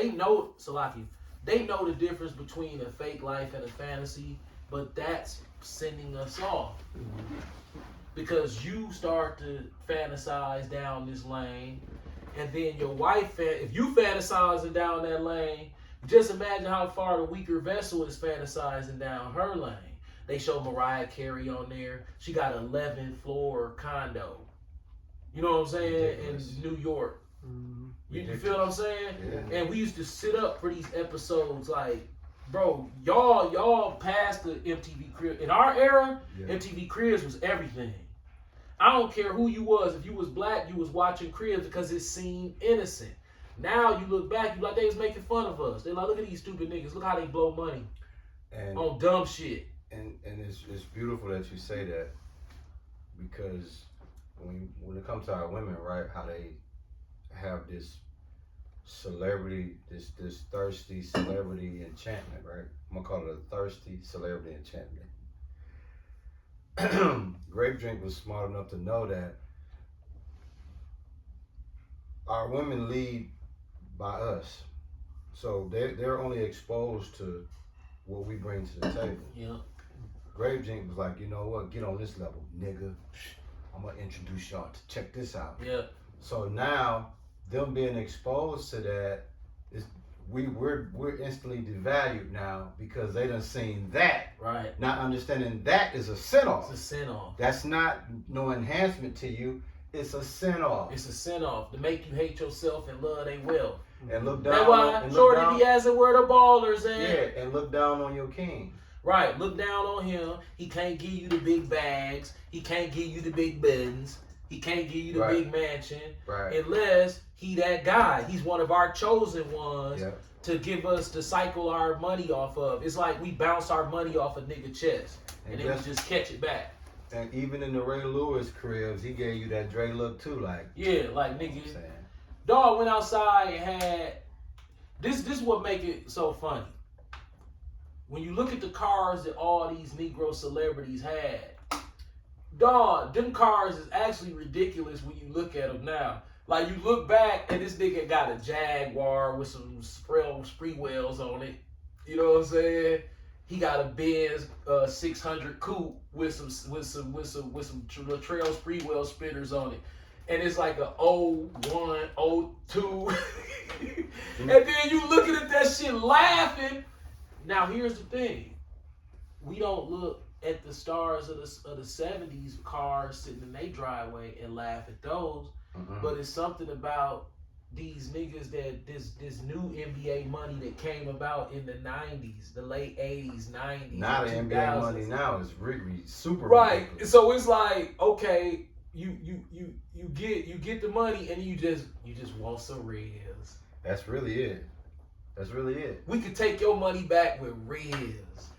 they know, Salaki, they know the difference between a fake life and a fantasy, but that's sending us off. Because you start to fantasize down this lane, and then your wife, if you fantasizing down that lane, just imagine how far the weaker vessel is fantasizing down her lane. They show Mariah Carey on there. She got an 11th floor condo. You know what I'm saying? Ridiculous. In New York. You feel what I'm saying? Yeah. And we used to sit up for these episodes like, bro, y'all passed the MTV Cribs. In our era, Yeah. MTV Cribs was everything. I don't care who you was. If you was black, you was watching Cribs because it seemed innocent. Now you look back, you like, they was making fun of us. They like, look at these stupid niggas. Look how they blow money And on dumb shit. and it's beautiful that you say that, because when it comes to our women, right, how they have this celebrity, this thirsty celebrity enchantment, right? I'm gonna call it a thirsty celebrity enchantment. Grape Drink was smart enough to know that our women lead by us, so they're only exposed to what we bring to the table. Yeah. Grape Drink was like, you know what? Get on this level, nigga. I'm gonna introduce y'all to check this out. Yeah. So now, them being exposed to that, is we're instantly devalued now because they done seen that. Right. Not understanding that is a sin off. It's a sin off. That's not no enhancement to you. It's a sin off. It's a sin off to make you hate yourself and love they will. And look down. That's why and look Shorty down, Diaz and where the ballers at. yeah, and look down on your king. Right, look down on him. He can't give you the big bags. He can't give you the big buttons. He can't give you the Right. big mansion. Right. Unless he that guy. He's one of our chosen ones Yeah. to give us to cycle our money off of. It's like we bounce our money off a nigga chest. And then guess- we just catch it back. And even in the Ray Lewis cribs, he gave you that Dre look too, like. Yeah, like You know what nigga. I'm saying? Dog went outside and had this what make it so funny. When you look at the cars that all these Negro celebrities had, dog, them cars is actually ridiculous when you look at them now. Like you look back and this nigga got a Jaguar with some spree wheels on it. You know what I'm saying? He got a Benz 600 coupe with some trail spree wheel spinners on it. And it's like a 01, 02. And then you looking at that shit laughing. Now here's the thing. We don't look at the stars of the 70s cars sitting in their driveway and laugh at those. Mhm. But it's something about these niggas that this new NBA money that came about in the 90s, the late 80s, 90s. Now the and NBA 2000s. money now is really super Right. ridiculous. So it's like, okay, you get the money and you just want some reals. That's really it. That's really it. We could take your money back with reals.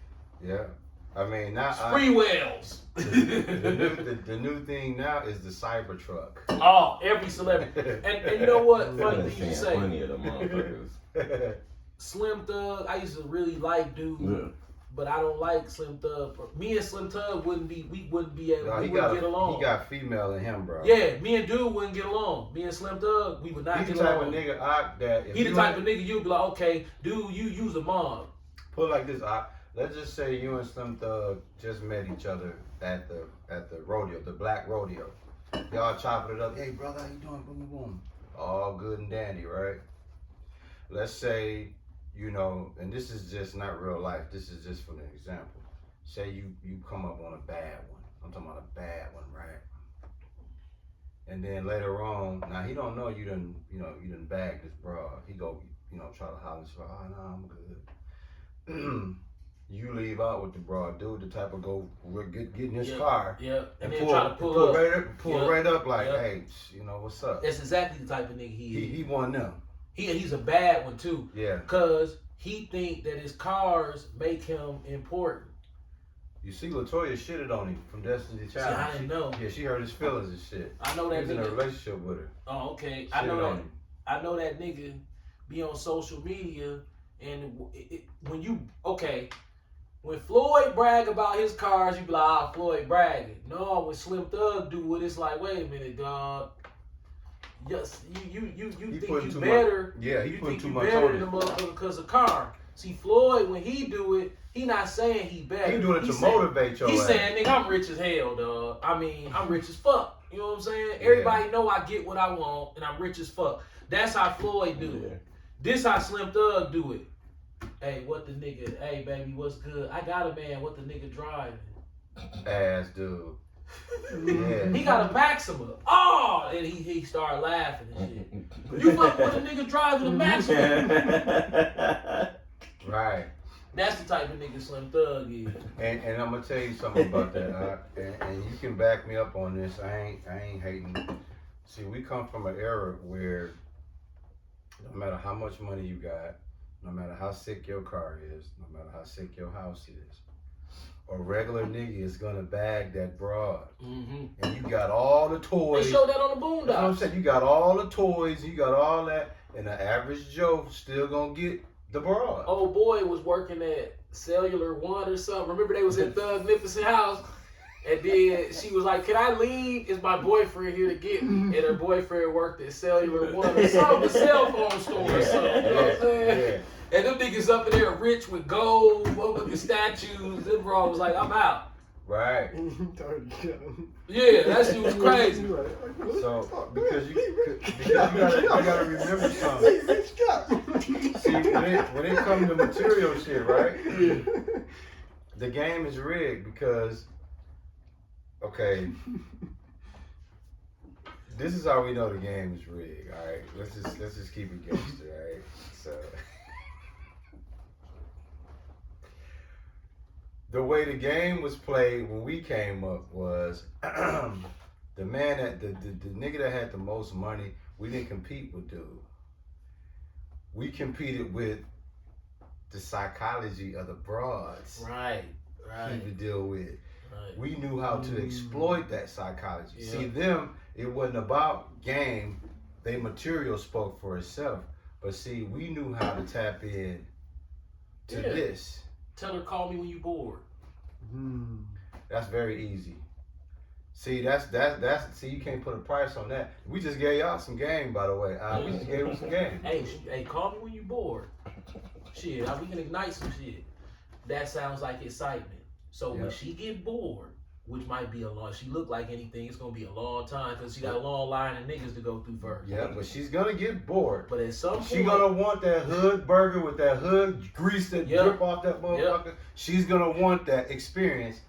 Yeah. I mean, now Spree whales. the new thing now is the Cybertruck. Oh, every celebrity. And you know what? Funny thing you say. Plenty of them motherfuckers. Slim Thug, I used to really like dude, Yeah. but I don't like Slim Thug. Me and Slim Thug wouldn't be able. No, We he wouldn't get along. He got female in him, bro. Yeah, me and dude wouldn't get along. Me and Slim Thug, we would not He the get type along. of nigga that if He the you type ain't- of nigga you'd be like, okay, dude, you use a mom. put it like this. Let's just say you and Slim Thug just met each other at the rodeo, the black rodeo. Y'all chopping it up. Hey brother, how you doing? Boom, boom, boom. All good and dandy, right? Let's say, you know, and this is just not real life. This is just for an example. Say you come up on a bad one. I'm talking about a bad one, right? And then later on, now he don't know you done bag this broad. He go, try to holler, oh no, I'm good. You leave out with the broad dude, the type of go get in his car Yeah, and then pull, try to pull up. right up like, Yeah. hey, what's up? That's exactly the type of nigga he is. He one them. He's a bad one too, Yeah. cause he think that his cars make him important. You see, Latoya shitted on him from Destiny's Child. I didn't know. Yeah, she hurt his feelings and shit. I know He that was in a nigga. relationship with her. Oh, okay. Shitted on him. I know that nigga be on social media, and when Floyd brag about his cars, you be like, Floyd bragging. No, when Slim Thug do it, it's like, wait a minute, dog. Yes, you He think putting you too better. much. Yeah, he You putting think too you much better on than it. the motherfucker because of car. See, Floyd, when he do it, he not saying he better. He doing it to saying- motivate your He's ass. saying, nigga, I'm rich as hell, dog. I mean, I'm rich as fuck. You know what I'm saying? Yeah. Everybody know I get what I want, and I'm rich as fuck. That's how Floyd do it. This how Slim Thug do it. Hey, what the nigga? Hey, baby, what's good? I got a man. What the nigga driving? Ass dude. Yeah. He got a Maxima. Oh, and he started laughing and shit. You fucking with a nigga driving a Maxima? Right. That's the type of nigga Slim Thug is. And I'm gonna tell you something about that. And you can back me up on this. I ain't hating. See, we come from an era where no matter how much money you got, no matter how sick your car is, no matter how sick your house is, a regular nigga is gonna bag that broad. Mm-hmm. And you got all the They toys. showed that on the That's what I'm Boondocks. saying. You got all the toys, you got all that, and the average Joe still gonna get the broad. Old boy was working at Cellular One or something. Remember they was at Thug Magnificent House? And then she was like, "Can I leave? Is my boyfriend here to get me?" And her boyfriend worked at Cellular One or something, a cell phone store or something. You know what I'm saying? And them niggas up in there rich with gold, motherfucking statues. Them bro was like, "I'm out." Right. Yeah, that shit was crazy. So because you gotta remember something. See, when it comes to material shit, right? The game is rigged because, okay, this is how we know the game is rigged. All right, let's just keep it gangster, all right? So. The way the game was played when we came up was the man that the nigga that had the most money, we didn't compete with dude. We competed with the psychology of the broads Right, he would deal with. right. We knew how to exploit that psychology. Yeah. See, them, it wasn't about game. They material spoke for itself. But see, we knew how to tap in to Yeah. this. Tell her call me when you bored. That's very easy. See, that's see, you can't put a price on that. We just gave y'all some game, by the way. We just gave them some game. Hey, call me when you bored. Shit, we can ignite some shit. That sounds like excitement. So when Yeah. she get bored, which might be a long, she look like anything, it's gonna be a long time because she got a long line of niggas to go through first. Yeah, but she's gonna get bored. But at some point, She gonna want that hood burger with that hood grease that Yep. drip off that motherfucker. Yep. She's gonna want that experience,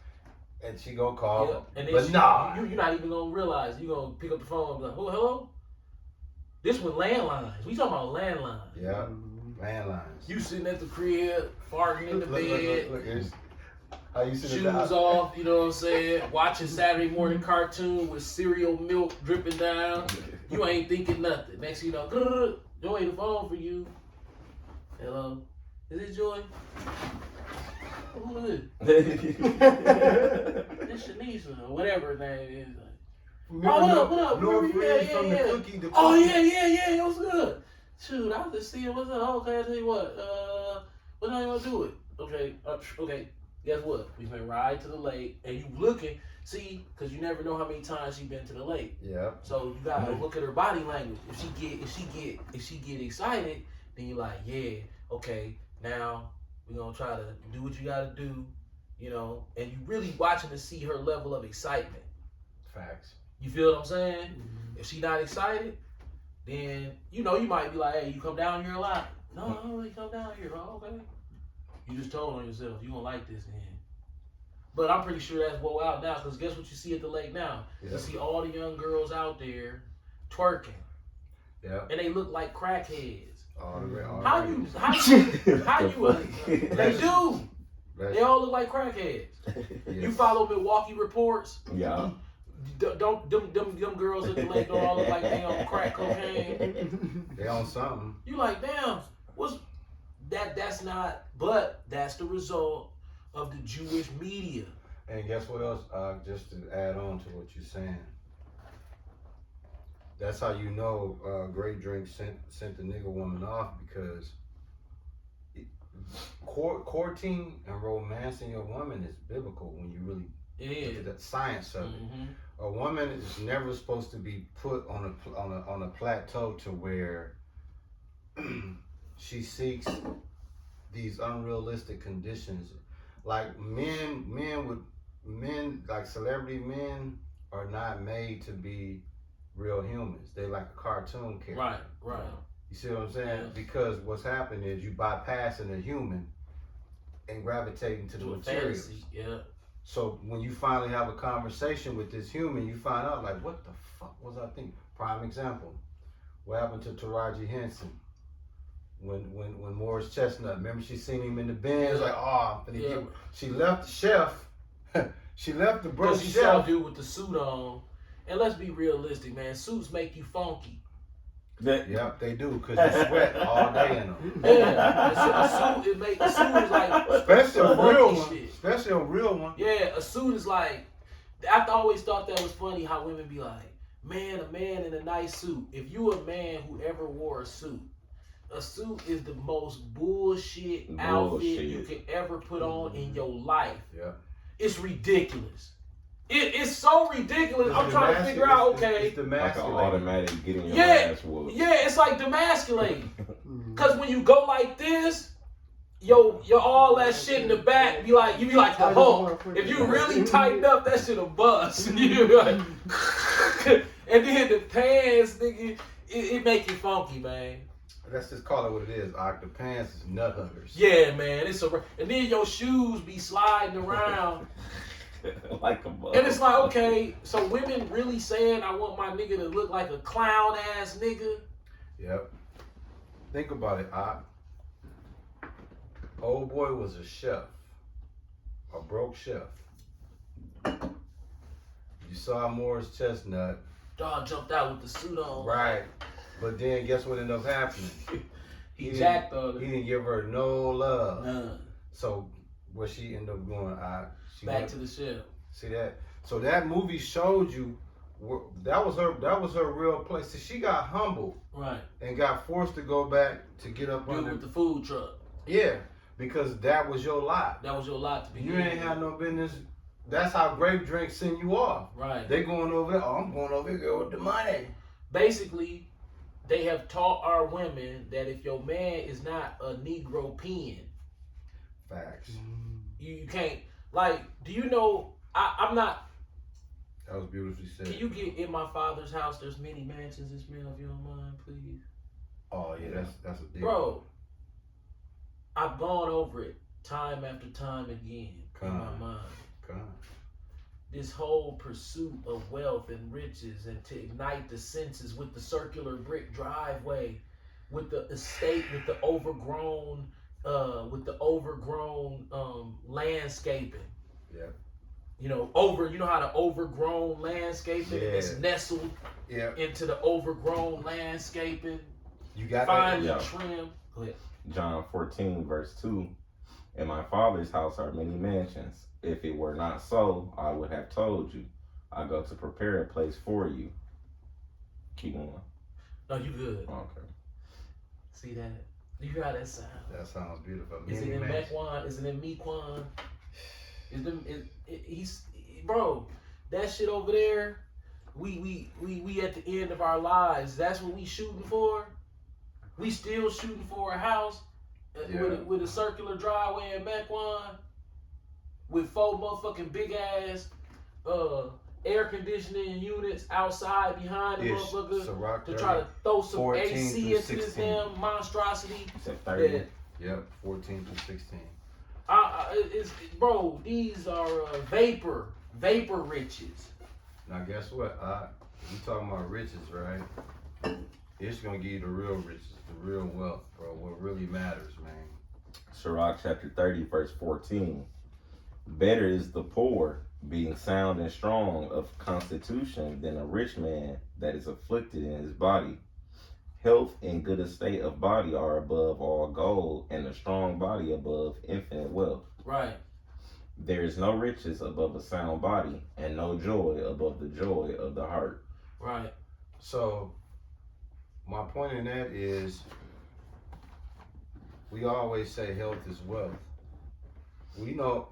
and she gonna call. yeah. And then But nah. you're not even gonna realize. You gonna pick up the phone and be like, "Oh, hello." This with landlines. We talking about landlines. Yeah, landlines. You sitting at the crib, farting in the bed. Look, here's how you sit Shoes at the off, you know what I'm saying? Watching Saturday morning cartoon with cereal milk dripping down. You ain't thinking nothing. Next thing you know, grrr, Joy, the phone for you. Hello, is it Joy? Who is it? It's Shanice or whatever her name is. Remember what up? North Yeah, Ridge yeah, from yeah. the cookie. Oh yeah, it was good. Shoot, I was just seeing what's up. Okay, I tell you what. What time you wanna do it? Okay. Guess what? We finna ride to the lake, and you looking, see, because you never know how many times she been to the lake. Yeah. So you gotta look at her body language. If she get excited, then you're like, yeah, okay, now we're gonna try to do what you gotta do, you know, and you really watching to see her level of excitement. Facts. You feel what I'm saying? If she not excited, then you know you might be like, hey, you come down here a lot. No, I don't really come down here. Oh, okay. You just told on yourself you don't like this then. But I'm pretty sure that's woe out now, because guess what you see at the lake now? Yeah. You see all the young girls out there twerking, Yeah. and they look like crackheads. All You Bless they you. do. They all look like crackheads. You follow Milwaukee Reports. Yeah. Don't them girls at the lake don't all look like they on crack cocaine. They on something. You like, damn, what's that? That's not, but that's the result of the Jewish media. And guess what else? Just to add on to what you're saying. That's how you know Great Drink sent the nigga woman off, because courting and romancing your woman is biblical when you really It Look at is. the science of it. A woman is never supposed to be put on a plateau to where she seeks these unrealistic conditions. Like men like celebrity men are not made to be real humans. They like a cartoon character. Right, right. You see what I'm saying? Yeah. Because what's happening is you bypassing the human and gravitating to the To a materials. fantasy, yeah. So when you finally have a conversation with this human, you find out like, what the fuck was I thinking? Prime example. What happened to Taraji Henson? When Morris Chestnut, remember she seen him in the Benz, Yeah. like, oh, I'm finna Yeah. get. She left the chef. She left the broke Because you saw a chef. dude with the suit on. And let's be realistic, man. Suits make you funky. Yep, they do, because you sweat all day in them. Yeah. A suit is like Especially a funky real one. shit. Especially a real one. Yeah, a suit is like, I always thought that was funny how women be like, man, a man in a nice suit. If you a man who ever wore a suit is the most bullshit outfit you can ever put on in your life. Yeah. It's ridiculous. It's so ridiculous. It's I'm trying to figure out, okay. It's Like an demasculating. automatic getting your Yeah, ass whooped. yeah, it's like demasculating. Cause when you go like this, yo, all that shit in the back be like, you be like the Hulk. If you really tighten up, that shit'll bust. You be like, and then the pants, nigga, it make you funky, man. Let's just call it what it is. The pants is nut huggers. Yeah, man, and then your shoes be sliding around. Like a bug. And it's like, okay, so women really saying I want my nigga to look like a clown ass nigga? Yep. Think about it, Old boy was a chef. A broke chef. You saw Morris Chestnut. Dog jumped out with the suit on. Right. But then guess what ended up happening? He jacked on He it. didn't give her no love. None. So what she ended up going, she Back went, to the ship. see that? So that movie showed you that was her real place. So she got humbled Right. and got forced to go back to get up Dude under. with the food truck. Yeah, because that was your lot. That was your lot to be. You ain't have no business. That's how grape drinks send you off. Right. They going over there. Oh, I'm going over here with the money. Basically, they have taught our women that if your man is not a Negro pen, Facts. you can't. Like, do you know? I'm not. That was beautifully said. Can you get in my father's house? There's many mansions. This man, if you don't mind, please. Oh yeah, that's a deal. Bro, I've gone over it time after time again in my mind. Come on. This whole pursuit of wealth and riches, and to ignite the senses with the circular brick driveway, with the estate, with the overgrown landscaping. Yeah. You know how the overgrown landscaping is nestled into the overgrown landscaping. You got Finely that? trimmed. Go ahead. John 14, verse 2. In my father's house are many mansions. If it were not so, I would have told you. I go to prepare a place for you. Keep going. No, you good. Okay. See that? You hear how that sound? That sounds beautiful. Is it in Mequon? Is it in Mequon? Bro, that shit over there, we at the end of our lives. That's what we shooting for. We still shooting for a house with a circular driveway in Mequon with 4 motherfucking big ass air conditioning units outside behind the motherfucker to try to throw some AC into this damn monstrosity. You said 30. Yep, 14 through 16. Bro, these are vapor riches. Now guess what? We talking about riches, right? It's gonna give you the real riches, the real wealth, bro. What really matters, man. Sirach chapter 30, verse 14. Better is the poor being sound and strong of constitution than a rich man that is afflicted in his body. Health and good estate of body are above all gold, and a strong body above infinite wealth. Right. There is no riches above a sound body, and no joy above the joy of the heart. Right. So, my point in that is, we always say health is wealth. We know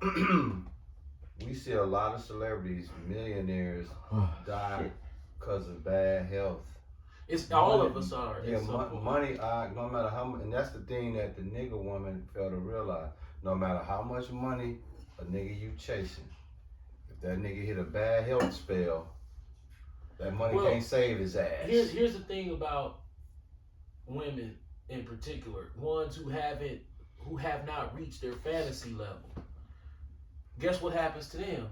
we see a lot of celebrities, millionaires, die because of bad health. It's all of us are. Yeah, at some point. money. No matter how much, and that's the thing that the nigga woman fail to realize. No matter how much money a nigga you chasing, if that nigga hit a bad health spell, that money can't save his ass. Here's the thing about women in particular, ones who have not reached their fantasy level. Guess what happens to them?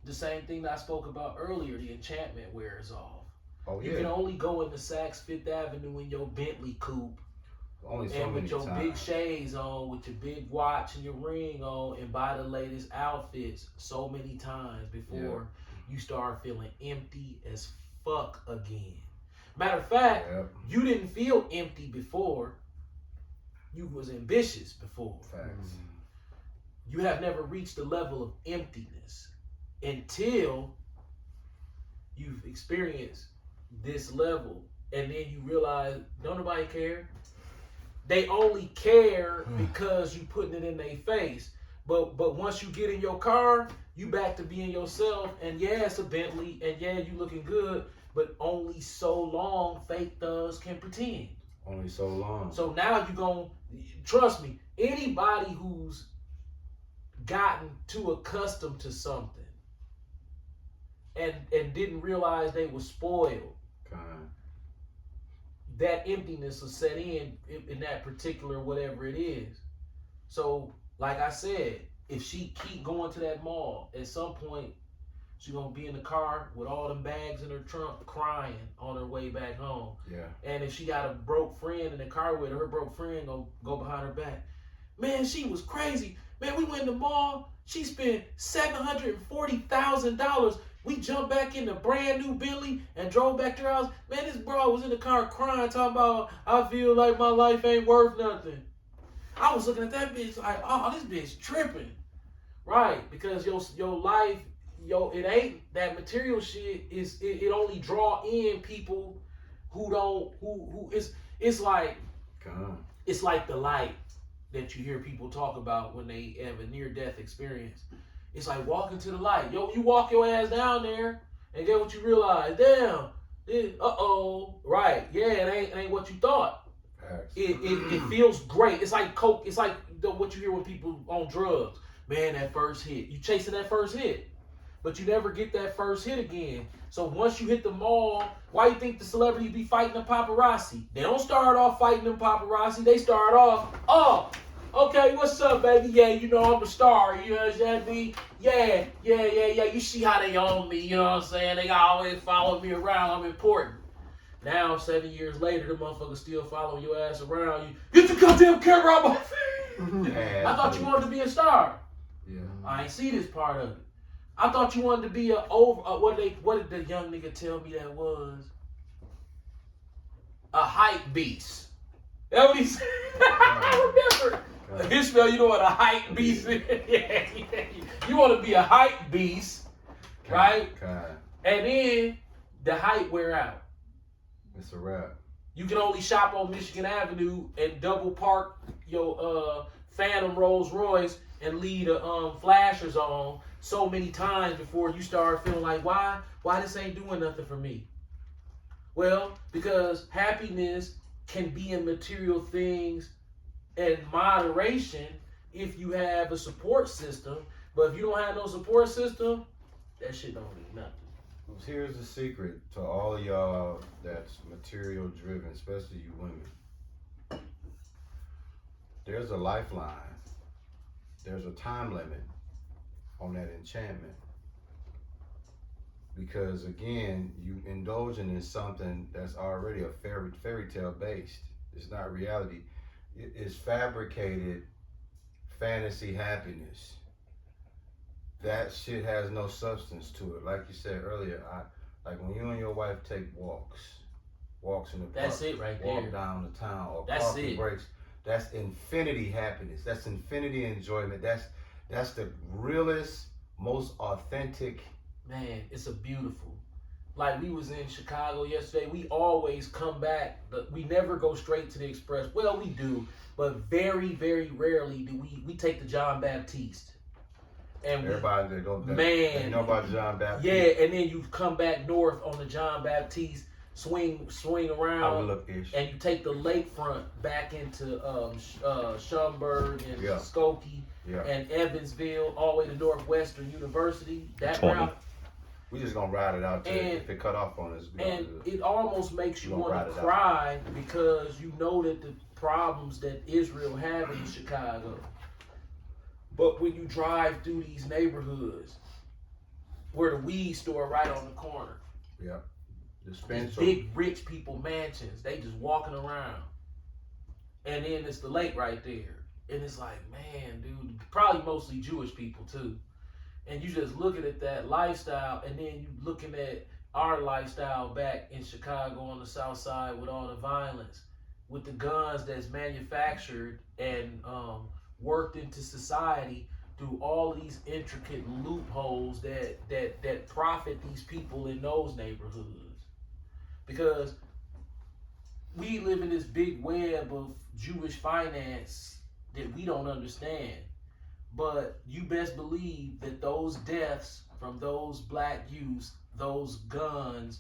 The same thing that I spoke about earlier. The enchantment wears off. Oh yeah. You can only go into Saks Fifth Avenue in your Bentley coupe, Only so and many with your times. big shades on, with your big watch and your ring on, and buy the latest outfits so many times before you start feeling empty as fuck again. Matter of fact, you didn't feel empty before. You was ambitious before. Facts. You have never reached the level of emptiness until you've experienced this level, and then you realize don't nobody care. They only care because you putting it in their face. But once you get in your car, you back to being yourself. And yeah, it's a Bentley, and yeah, you looking good. But only so long fake thugs can pretend. Only so long. So now you gon' trust me. Anybody who's gotten too accustomed to something and didn't realize they were spoiled, that emptiness will set in that particular whatever it is. So, like I said, if she keep going to that mall, at some point, she's going to be in the car with all them bags in her trunk crying on her way back home. Yeah. And if she got a broke friend in the car with her broke friend going to go behind her back. Man, she was crazy. Man, we went in the mall. She spent $740,000. We jumped back in the brand new Bentley and drove back to her house. Man, this bro was in the car crying, talking about, I feel like my life ain't worth nothing. I was looking at that bitch like, oh, this bitch tripping. Right, because your life, it ain't that material shit. It only draw in people who it's like the light that you hear people talk about when they have a near-death experience. It's like walking to the light. Yo, you walk your ass down there, and get what you realize. Damn, right? Yeah, it ain't what you thought. It feels great. It's like coke. It's like what you hear when people on drugs. Man, that first hit. You chasing that first hit, but you never get that first hit again. So once you hit the mall, why you think the celebrities be fighting the paparazzi? They don't start off fighting them paparazzi. They start off, okay, what's up, baby? Yeah, you know I'm a star. You understand me? Yeah. You see how they own me, you know what I'm saying? They always follow me around. I'm important. Now, 7 years later, the motherfucker still following your ass around. You get the goddamn camera out my face. I thought you wanted to be a star. Yeah. I ain't see this part of it. I thought you wanted to be what did the young nigga tell me that was? A hype beast. That's what he said. I remember. Ishmael, you know what a hype beast is? Yeah. You want to be a hype beast, right? And then the hype wear out. It's a wrap. You can only shop on Michigan Avenue and double park your Phantom Rolls Royce and leave the flashers on so many times before you start feeling like, why this ain't doing nothing for me? Well, because happiness can be in material things in moderation if you have a support system. But if you don't have no support system, that shit don't mean nothing. Here's the secret to all of y'all that's material driven, especially you women. There's a lifeline. There's a time limit on that enchantment. Because again, you indulging in something that's already a fairy tale based. It's not reality. It is fabricated fantasy happiness. That shit has no substance to it. Like you said earlier, like when you and your wife take walks in the park. That's it right there. Walk down the town or that's coffee it. breaks. That's infinity happiness. That's infinity enjoyment. That's the realest, most authentic. Man, it's a beautiful. Like we was in Chicago yesterday. We always come back. We never go straight to the Express. Well, we do, but very, very rarely do we take the John Baptiste. And everybody they don't man, they know about John Baptist. Yeah, and then you come back north on the John Baptiste, swing around, and you take the lakefront back into Schaumburg and Skokie and Evansville, all the way to Northwestern University. That 20. route. We just gonna ride it out there. If it cut off on us, and it almost makes you want to cry because you know that the problems that Israel have in Chicago. But when you drive through these neighborhoods, where the weed store right on the corner, these big rich people mansions, they just walking around, and then it's the lake right there, and it's like, man, dude, probably mostly Jewish people too. And you just looking at that lifestyle, and then you looking at our lifestyle back in Chicago on the South Side with all the violence, with the guns that's manufactured and worked into society through all these intricate loopholes that profit these people in those neighborhoods. Because we live in this big web of Jewish finance that we don't understand. But you best believe that those deaths from those black youths, those guns,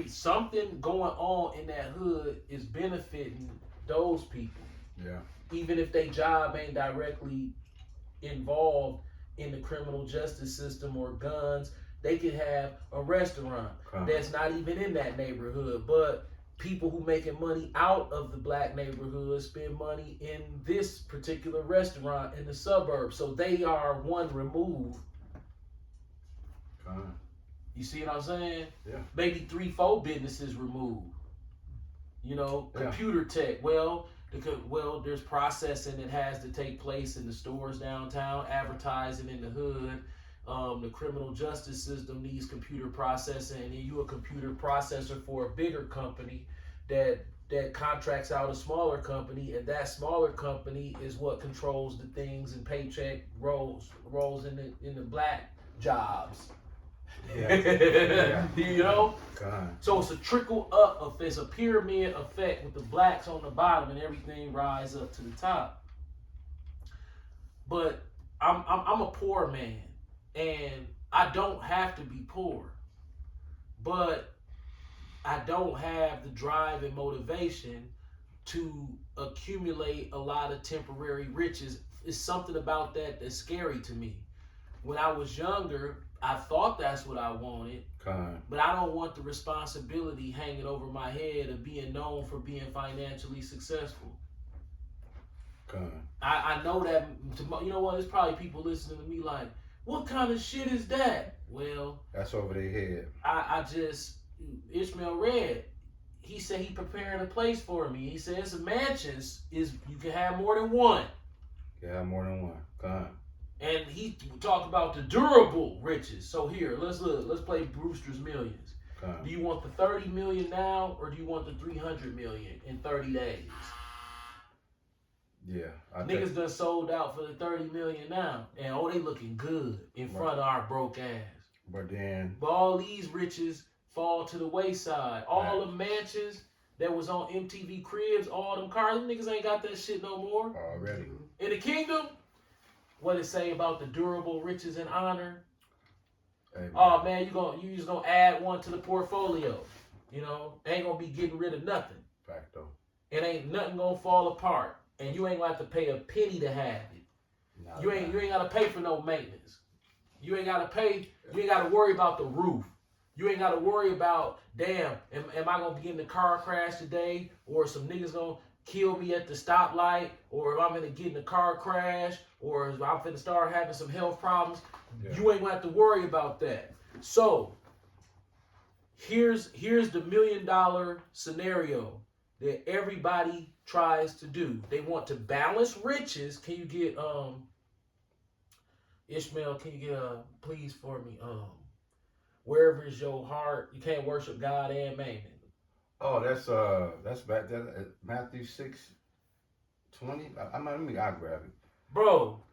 something going on in that hood is benefiting those people. Yeah. Even if their job ain't directly involved in the criminal justice system or guns, they could have a restaurant that's not even in that neighborhood, but people who making money out of the black neighborhood spend money in this particular restaurant in the suburbs. So they are one remove. You see what I'm saying? Yeah. Maybe 3-4 businesses removed. You know, computer tech. Well, there's processing that has to take place in the stores downtown, advertising in the hood. The criminal justice system needs computer processing, and you a computer processor for a bigger company that contracts out a smaller company, and that smaller company is what controls the things and paycheck rolls in the black jobs. Yeah. You know? God. So it's a trickle up it's a pyramid effect with the blacks on the bottom and everything rise up to the top. But I'm a poor man. And I don't have to be poor, but I don't have the drive and motivation to accumulate a lot of temporary riches. It's something about that that's scary to me. When I was younger, I thought that's what I wanted, but I don't want the responsibility hanging over my head of being known for being financially successful. I know that, you know what, there's probably people listening to me like, what kind of shit is that? Well, that's over their head. Ishmael Red, he said he preparing a place for me. He said it's a mansion, you can have more than one. You can have more than one. And he talked about the durable riches. So here, let's play Brewster's Millions. Do you want the 30 million now, or do you want the 300 million in 30 days? Yeah. Niggas done sold out for the 30 million now. And they looking good in front of our broke ass. But all these riches fall to the wayside. All the mansions that was on MTV Cribs, all them cars, them niggas ain't got that shit no more. Already. In the kingdom, what it say about the durable riches and honor? Hey, man, you just gonna add one to the portfolio. You know, ain't gonna be getting rid of nothing. Fact though. It ain't nothing gonna fall apart. And you ain't gonna have to pay a penny to have it. You ain't gotta pay for no maintenance. You ain't gotta pay. You ain't gotta worry about the roof. You ain't gotta worry about, damn, am I gonna be in the car crash today, or some niggas gonna kill me at the stoplight, or if I'm gonna get in a car crash, or if I'm gonna start having some health problems. You ain't gonna have to worry about that. So here's the $1 million scenario that everybody tries to do. They want to balance riches. Can you get Ishmael, can you get please for me wherever is your heart, you can't worship God and Mammon. Oh, that's Matthew 6:20. I grab it. Bro,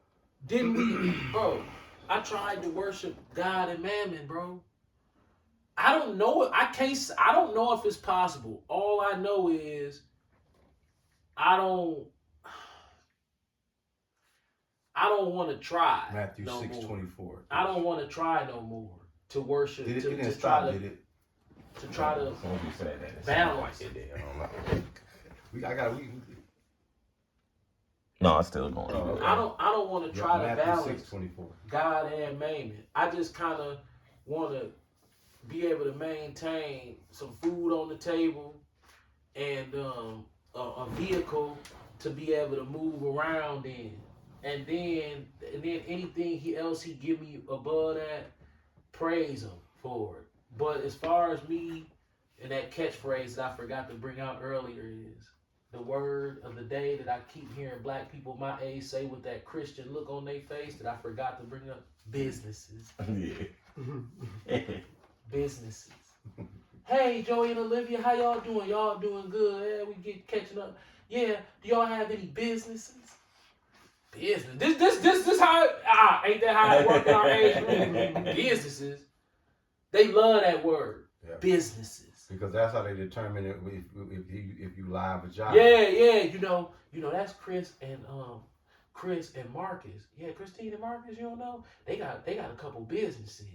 I tried to worship God and Mammon, bro. I don't know. I don't know if it's possible. All I know is I I don't want to try Matthew no 6:24. more. I don't want to try no more to worship. Did it, to, it didn't to stop, try to did it? to try to As soon as you said that, it balance. sounded like it did. I don't know. We No, it's still going. Oh, okay. I don't want to try to Matthew balance 6:24. God and Mammon. I just kind of want to be able to maintain some food on the table and a vehicle to be able to move around in, and then anything else he give me above that, praise him for it. But as far as me and that catchphrase that I forgot to bring out earlier is the word of the day that I keep hearing black people my age say with that Christian look on their face that I forgot to bring up: businesses. Yeah. Businesses. Hey, Joey and Olivia, how y'all doing? Y'all doing good? Yeah, we get catching up. Yeah, do y'all have any businesses? Business. This how ain't that how it work in our age group? Businesses. They love that word. Yeah. Businesses. Because that's how they determine if you live a job. Yeah. You know that's Chris and Marcus. Yeah, Christine and Marcus. You don't know? They got a couple businesses.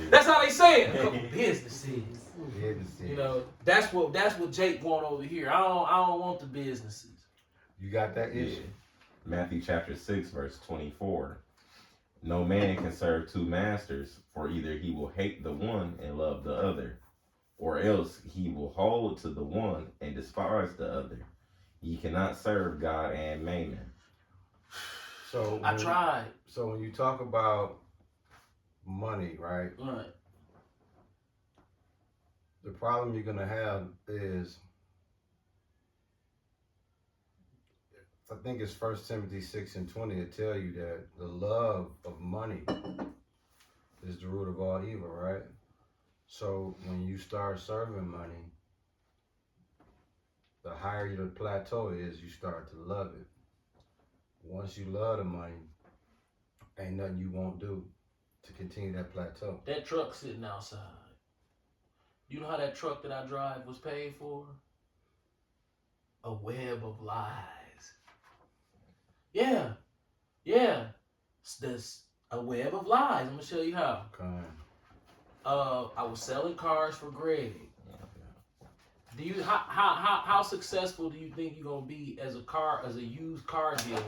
That's how they say it. A couple businesses. Businesses. You know, that's what Jake want over here. I don't want the businesses. You got that issue? Yeah. Matthew chapter 6, verse 24. No man can serve two masters, for either he will hate the one and love the other, or else he will hold to the one and despise the other. Ye cannot serve God and Mammon. So I tried. So when you talk about money, right? Right. The problem you're gonna have is, I think it's 1 Timothy 6:20 to tell you that the love of money is the root of all evil, right? So when you start serving money, the higher the plateau is, you start to love it. Once you love the money, ain't nothing you won't do to continue that plateau. That truck sitting outside. You know how that truck that I drive was paid for? A web of lies. Yeah. This a web of lies. I'm gonna show you how. Okay. I was selling cars for Greg. Do you how successful do you think you're gonna be as a used car dealer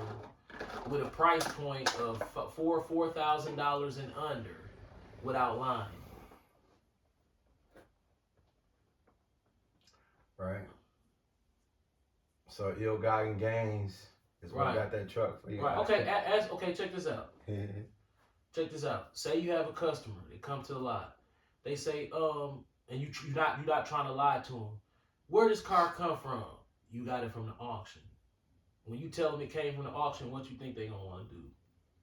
with a price point of $4,000 and under without lying? Right. So ill-gotten gains is what got that truck for you. Right. Okay. Check this out. Check this out. Say you have a customer. They come to the lot. They say, and you're not trying to lie to them. Where does car come from? You got it from the auction. When you tell them it came from the auction, what you think they gonna want to do?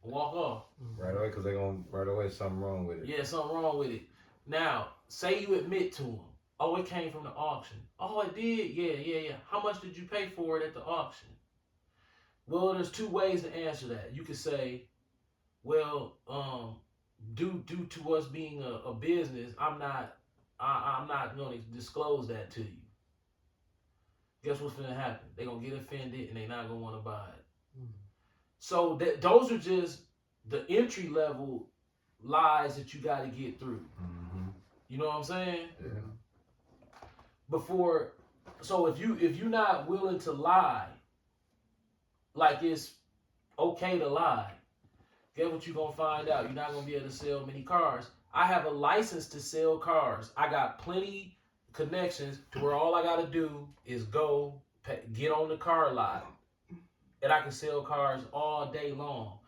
Walk off. Right away, because they're gonna right away something wrong with it. Yeah, something wrong with it. Now, say you admit to them, oh, it came from the auction. Oh, it did? Yeah. How much did you pay for it at the auction? Well, there's two ways to answer that. You could say, well, due to us being a business, I'm not going to disclose that to you. Guess what's going to happen? They're going to get offended and they're not going to want to buy it. Mm-hmm. So those are just the entry level lies that you got to get through. Mm-hmm. You know what I'm saying? Yeah. So if you're not willing to lie, like it's okay to lie, guess what you're going to find out? You're not going to be able to sell many cars. I have a license to sell cars. I got plenty connections to where all I got to do is go get on the car lot, and I can sell cars all day long.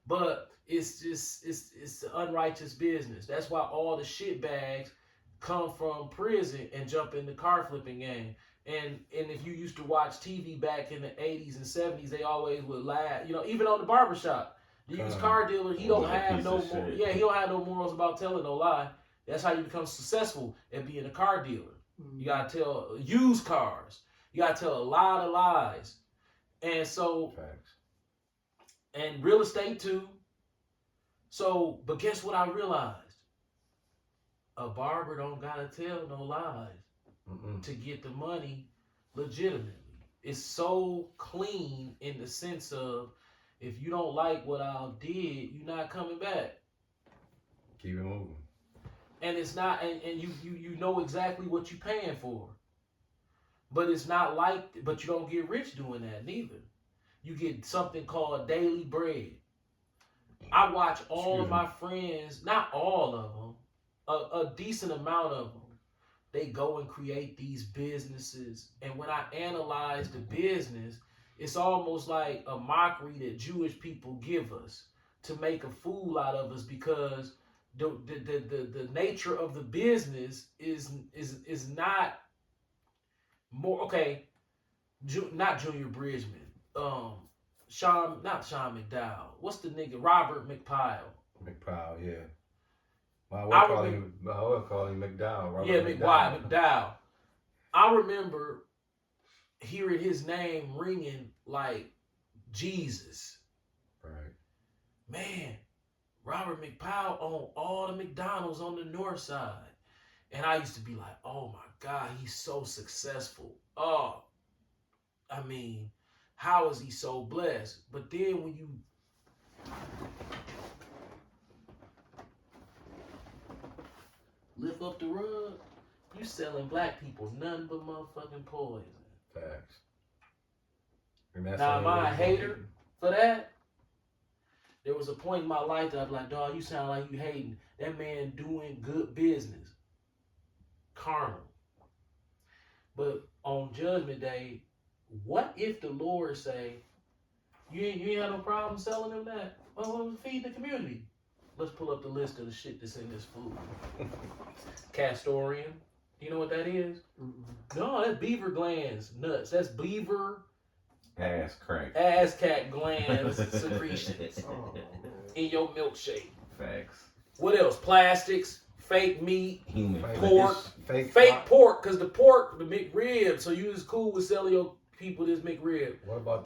But it's the unrighteous business. That's why all the shit bags come from prison and jump in the car flipping game. And if you used to watch TV back in the 80s and 70s, they always would laugh. You know, even on the barbershop, the used car dealer, he don't have no morals about telling no lie. That's how you become successful at being a car dealer. Mm-hmm. You gotta tell used cars. You gotta tell a lot of lies. And so, facts. And real estate too. So, but guess what I realized? A barber don't gotta tell no lies to get the money legitimately. is so clean in the sense of if you don't like what I did, you're not coming back. Keep it moving. And it's not, and you know exactly what you're paying for. But it's not like, but you don't get rich doing that neither. You get something called daily bread. I watch all of my friends, not all of them, a decent amount of them. They go and create these businesses. And when I analyze the business, it's almost like a mockery that Jewish people give us to make a fool out of us because the nature of the business is not more okay. Not Junior Bridgman. Not Sean McDowell. What's the nigga? Robert McPile. McPile, yeah. I I would call him McDowell. Robert Yeah, McDowell. McDowell. I remember hearing his name ringing like Jesus. Right. Man, Robert McPowell owned all the McDonald's on the north side. And I used to be like, oh my God, he's so successful. Oh, I mean, how is he so blessed? But then when you lift up the rug, you selling black people nothing but motherfucking poison. Facts. And that's Now, am I a how hater for that? There was a point in my life that I was like, dog, you sound like you hating. That man doing good business. Carnal. But on Judgment Day, what if the Lord say, you ain't have no problem selling them that? Well, feed the community. Let's pull up the list of the shit that's in this food. Castorium. Do you know what that is? Mm-mm. No, that's beaver glands, nuts. That's beaver Ass crack. ass cat glands secretions Oh, man. in your milkshake. Facts. What else? Plastics, fake meat, Human Fake flesh. pork, Fake fake pork, because the pork, the McRib, so you was cool with selling your people this McRib. What about